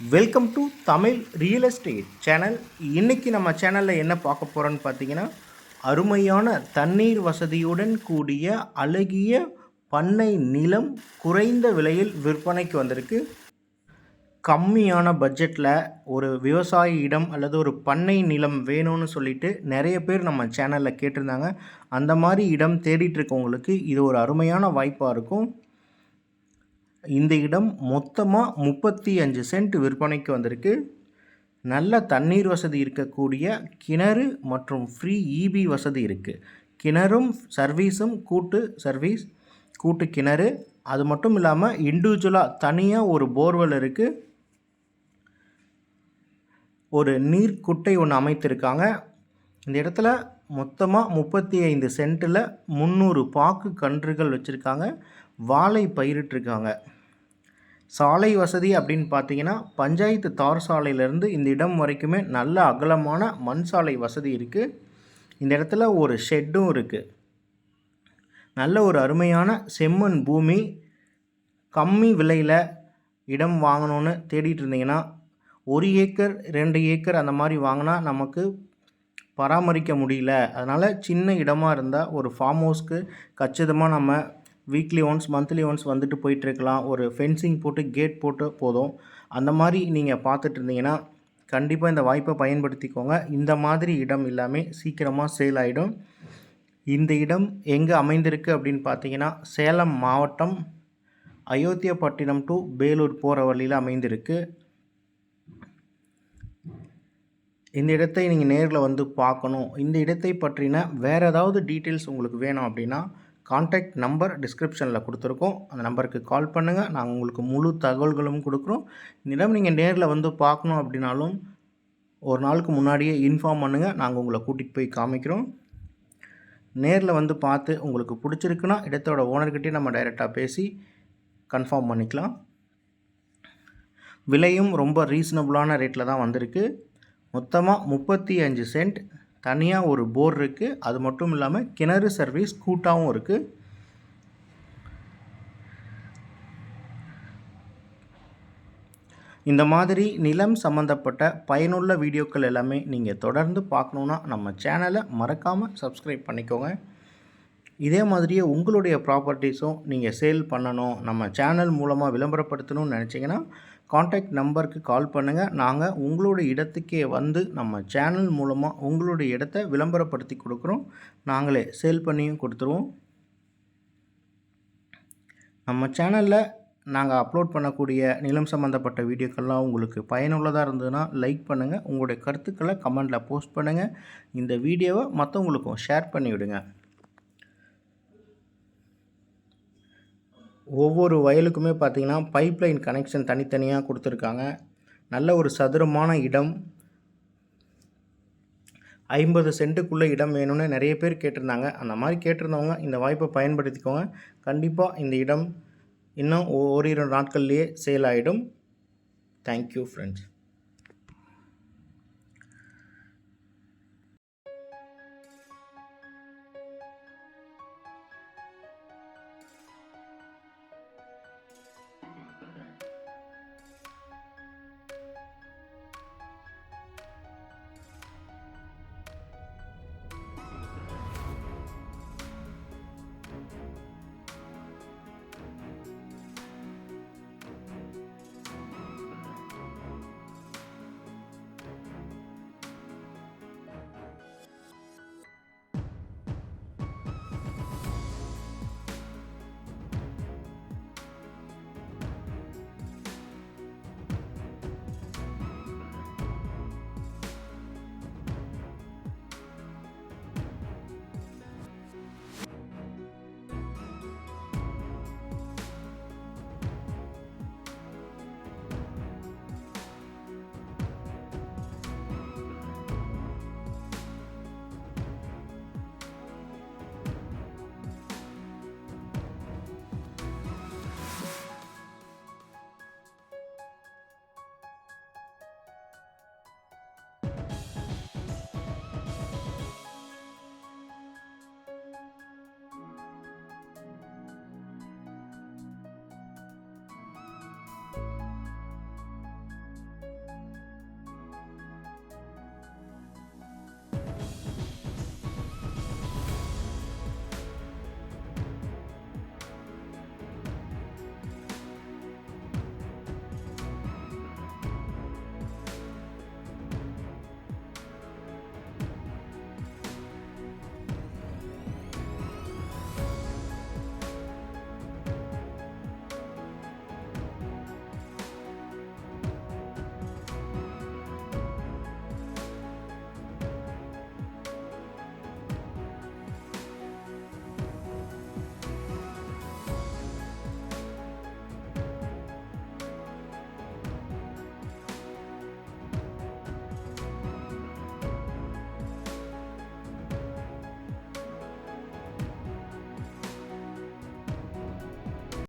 Welcome to Tamil real estate channel. இன்றைக்கி நம்ம சேனலில் என்ன பார்க்க போகிறோன்னு பார்த்தீங்கன்னா, அருமையான தண்ணீர் வசதியுடன் கூடிய அழகிய பண்ணை நிலம் குறைந்த விலையில் விற்பனைக்கு வந்திருக்கு. கம்மியான பட்ஜெட்டில் ஒரு விவசாய இடம் அல்லது ஒரு பண்ணை நிலம் வேணும்னு சொல்லிட்டு நிறைய பேர் நம்ம சேனலில் கேட்டிருந்தாங்க. அந்த மாதிரி இடம் தேடிட்டு இருக்கவங்களுக்கு இது ஒரு அருமையான வாய்ப்பாக இருக்கும். இந்த இடம் மொத்தமாக 35 சென்ட் விற்பனைக்கு வந்திருக்கு. நல்ல தண்ணீர் வசதி இருக்கக்கூடிய கிணறு மற்றும் ஃப்ரீ இபி வசதி இருக்குது. கிணறும் சர்வீஸும் கூட்டு சர்வீஸ், கூட்டு கிணறு. அது மட்டும் இல்லாமல் இண்டிவிஜுவலாக தனியாக ஒரு போர்வெல் இருக்குது. ஒரு நீர்க்குட்டை ஒன்று அமைத்திருக்காங்க. இந்த இடத்துல மொத்தமாக 35 சென்ட்டில் 300 பாக்கு கன்றுகள் வச்சுருக்காங்க. வாழை பயிரிட்டிருக்காங்க. சாலை வசதி அப்படின்னு பார்த்தீங்கன்னா, பஞ்சாயத்து தார் சாலையிலேருந்து இந்த இடம் வரைக்குமே நல்ல அகலமான மண் சாலை வசதி இருக்குது. இந்த இடத்துல ஒரு ஷெட்டும் இருக்குது. நல்ல ஒரு அருமையான செம்மண் பூமி. கம்மி விலையில் இடம் வாங்கணுன்னு தேடிட்டு இருந்தீங்கன்னா, 1 ஏக்கர் 2 ஏக்கர் அந்த மாதிரி வாங்கினா நமக்கு பராமரிக்க முடியல. அதனால் சின்ன இடமாக இருந்தால் ஒரு ஃபார்ம் ஹவுஸ்க்கு கச்சிதமாக நம்ம வீக்லி ஒன்ஸ் மந்த்லி ஒன்ஸ் வந்துட்டு போயிட்டுருக்கலாம். ஒரு ஃபென்சிங் போட்டு கேட் போட்டு போதும். அந்த மாதிரி நீங்கள் பார்த்துட்டு இருந்தீங்கன்னா கண்டிப்பாக இந்த வாய்ப்பை பயன்படுத்திக்கோங்க. இந்த மாதிரி இடம் எல்லாமே சீக்கிரமாக சேல் ஆகிடும். இந்த இடம் எங்கே அமைந்திருக்கு அப்படின்னு பார்த்தீங்கன்னா, சேலம் மாவட்டம் அயோத்தியாப்பட்டினம் டு பேலூர் போகிற வழியில் அமைந்திருக்கு. இந்த இடத்தை நீங்கள் நேரில் வந்து பார்க்கணும். இந்த இடத்தை பற்றின வேறு ஏதாவது டீட்டெயில்ஸ் உங்களுக்கு வேணும் அப்படின்னா கான்டாக்ட் நம்பர் டிஸ்கிரிப்ஷனில் கொடுத்துருக்கோம். அந்த நம்பருக்கு கால் பண்ணுங்கள். நாங்கள் உங்களுக்கு முழு தகவல்களும் கொடுக்குறோம். இந்த இடம் நீங்கள் நேரில் வந்து பார்க்கணும் அப்படின்னாலும் ஒரு நாளுக்கு முன்னாடியே இன்ஃபார்ம் பண்ணுங்கள். நாங்கள் உங்களை கூட்டிகிட்டு போய் காமிக்கிறோம். நேரில் வந்து பார்த்து உங்களுக்கு பிடிச்சிருக்குன்னா இடத்தோட ஓனர்கிட்டே நம்ம டைரெக்டாக பேசி கன்ஃபார்ம் பண்ணிக்கலாம். விலையும் ரொம்ப ரீசனபுளான ரேட்டில் தான் வந்திருக்கு. மொத்தமாக 35 சென்ட். தனியாக ஒரு போர் இருக்குது. அது மட்டும் இல்லாமல் கிணறு சர்வீஸ் கூட்டாகவும் இருக்குது. இந்த மாதிரி நிலம் சம்மந்தப்பட்ட பயனுள்ள வீடியோக்கள் எல்லாமே நீங்கள் தொடர்ந்து பார்க்கணுன்னா நம்ம சேனலை மறக்காமல் சப்ஸ்கிரைப் பண்ணிக்கோங்க. இதே மாதிரியே உங்களுடைய ப்ராப்பர்ட்டிஸும் நீங்கள் சேல் பண்ணணும், நம்ம சேனல் மூலமாக விளம்பரப்படுத்தணும்னு நினச்சிங்கன்னா கான்டாக்ட் நம்பருக்கு கால் பண்ணுங்கள். நாங்கள் உங்களுடைய இடத்துக்கே வந்து நம்ம சேனல் மூலமாக உங்களுடைய இடத்த விளம்பரப்படுத்தி கொடுக்குறோம். நாங்களே சேல் பண்ணியும் கொடுத்துருவோம். நம்ம சேனலில் நாங்கள் அப்லோட் பண்ணக்கூடிய நிலம் சம்மந்தப்பட்ட வீடியோக்கள்லாம் உங்களுக்கு பயனுள்ளதாக இருந்ததுன்னா லைக் பண்ணுங்கள். உங்களுடைய கருத்துக்களை கமெண்டில் போஸ்ட் பண்ணுங்கள். இந்த வீடியோவை மற்றவங்களுக்கும் ஷேர் பண்ணிவிடுங்க. ஒவ்வொரு வயலுக்குமே பார்த்திங்கன்னா பைப்லைன் கனெக்ஷன் தனித்தனியாக கொடுத்துருக்காங்க. நல்ல ஒரு சதுரமான இடம். 50 சென்ட்டுக்குள்ளே இடம் வேணும்னு நிறைய பேர் கேட்டிருந்தாங்க. அந்த மாதிரி கேட்டிருந்தவங்க இந்த வாய்ப்பை பயன்படுத்திக்கோங்க. கண்டிப்பாக இந்த இடம் இன்னும் ஓரிரு நாட்கள்லேயே சேல் ஆகிடும். Thank you friends.